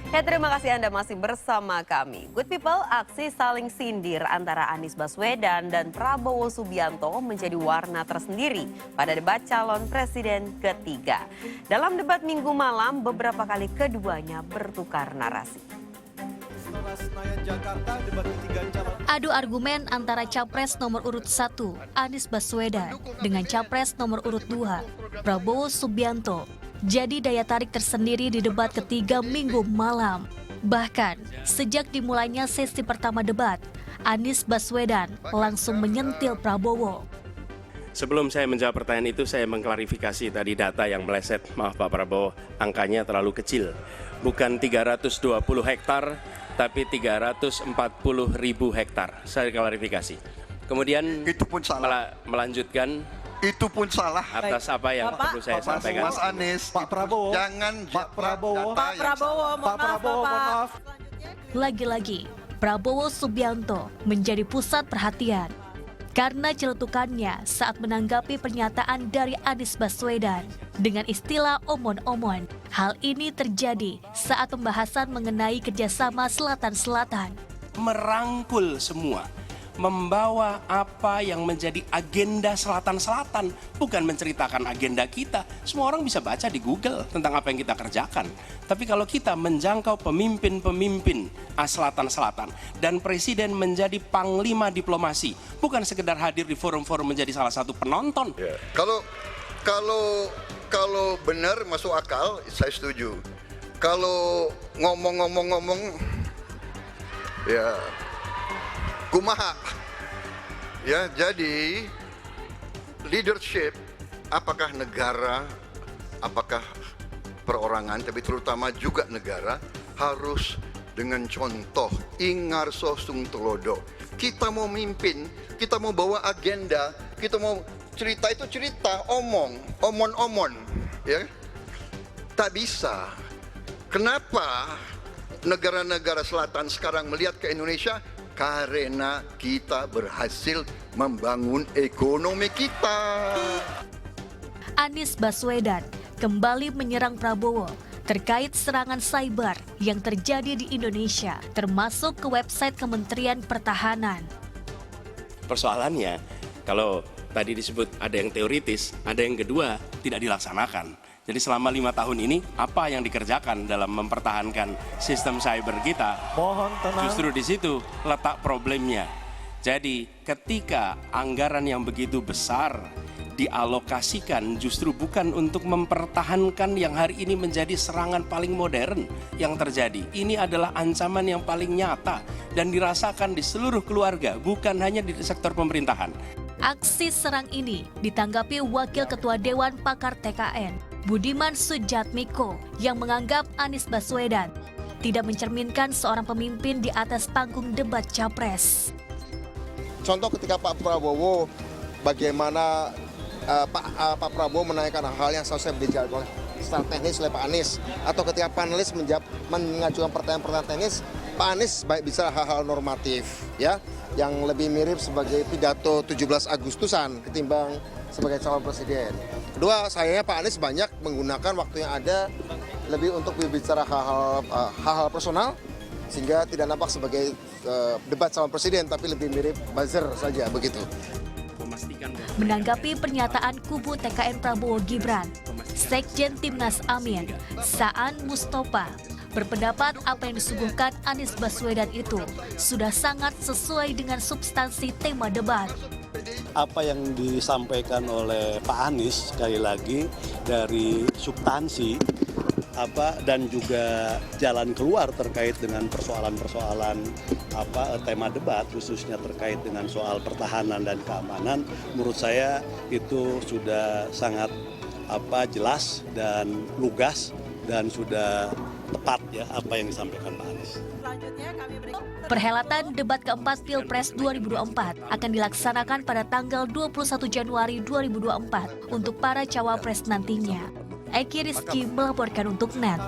Ya, terima kasih Anda masih bersama kami. Good People, aksi saling sindir antara Anies Baswedan dan Prabowo Subianto menjadi warna tersendiri pada debat calon presiden ketiga. Dalam debat Minggu malam, beberapa kali keduanya bertukar narasi. Adu argumen antara Capres nomor urut 1, Anies Baswedan, dengan Capres nomor urut 2, Prabowo Subianto, jadi daya tarik tersendiri di debat ketiga Minggu malam. Bahkan, sejak dimulainya sesi pertama debat, Anies Baswedan langsung menyentil Prabowo. Sebelum saya menjawab pertanyaan itu, saya mengklarifikasi tadi data yang meleset. Maaf Pak Prabowo, angkanya terlalu kecil. Bukan 320 hektar, tapi 340.000 hektar. Saya klarifikasi. Kemudian itu pun salah. Melanjutkan. Itu pun salah. Atas apa yang perlu saya sampaikan. Mas Anies, Pak Prabowo, jangan Pak Prabowo, maaf. Lagi-lagi, Prabowo Subianto menjadi pusat perhatian karena celetukannya saat menanggapi pernyataan dari Anies Baswedan dengan istilah omon-omon. Hal ini terjadi saat pembahasan mengenai kerjasama Selatan-Selatan. Merangkul semua, membawa apa yang menjadi agenda Selatan-Selatan, bukan menceritakan agenda kita. Semua orang bisa baca di Google tentang apa yang kita kerjakan. Tapi kalau kita menjangkau pemimpin-pemimpin Selatan-Selatan dan Presiden menjadi panglima diplomasi, bukan sekedar hadir di forum-forum menjadi salah satu penonton. Ya. Kalau benar masuk akal, saya setuju. Kalau ngomong-ngomong, ya kumaha. Ya, jadi leadership, apakah negara, apakah perorangan, tapi terutama juga negara, harus dengan contoh ingarso sung telodo. Kita mau mimpin, kita mau bawa agenda, kita mau cerita itu cerita, omon-omon, ya. Tak bisa. Kenapa negara-negara selatan sekarang melihat ke Indonesia? Karena kita berhasil membangun ekonomi kita. Anies Baswedan kembali menyerang Prabowo terkait serangan cyber yang terjadi di Indonesia, termasuk ke website Kementerian Pertahanan. Persoalannya, kalau tadi disebut ada yang teoritis, ada yang kedua tidak dilaksanakan. Jadi selama 5 tahun ini, apa yang dikerjakan dalam mempertahankan sistem cyber kita? Mohon tenang. Justru di situ letak problemnya. Jadi ketika anggaran yang begitu besar dialokasikan justru bukan untuk mempertahankan yang hari ini menjadi serangan paling modern yang terjadi. Ini adalah ancaman yang paling nyata dan dirasakan di seluruh keluarga, bukan hanya di sektor pemerintahan. Aksi serang ini ditanggapi Wakil Ketua Dewan Pakar TKN, Budiman Sujatmiko, yang menganggap Anies Baswedan tidak mencerminkan seorang pemimpin di atas panggung debat Capres. Contoh ketika Pak Prabowo, bagaimana Pak Prabowo menanyakan hal yang seharusnya dijawab secara teknis oleh Pak Anies, atau ketika panelis mengajukan pertanyaan-pertanyaan teknis, Pak Anies baik bicara hal-hal normatif, ya, yang lebih mirip sebagai pidato 17 Agustusan ketimbang sebagai calon presiden. Kedua, sayangnya Pak Anies banyak menggunakan waktu yang ada lebih untuk berbicara hal-hal personal, sehingga tidak nampak sebagai debat calon presiden, tapi lebih mirip buzzer saja begitu. Menanggapi pernyataan kubu TKN Prabowo Gibran, Sekjen Timnas Amin, Saan Mustafa, berpendapat apa yang disuguhkan Anies Baswedan itu sudah sangat sesuai dengan substansi tema debat. Apa yang disampaikan oleh Pak Anies sekali lagi dari substansi dan juga jalan keluar terkait dengan persoalan-persoalan tema debat, khususnya terkait dengan soal pertahanan dan keamanan, menurut saya itu sudah sangat jelas dan lugas dan sudah tepat ya apa yang disampaikan Pak Anies. Perhelatan debat keempat Pilpres 2024 akan dilaksanakan pada tanggal 21 Januari 2024 untuk para cawapres nantinya. Eki Rizky melaporkan untuk NET.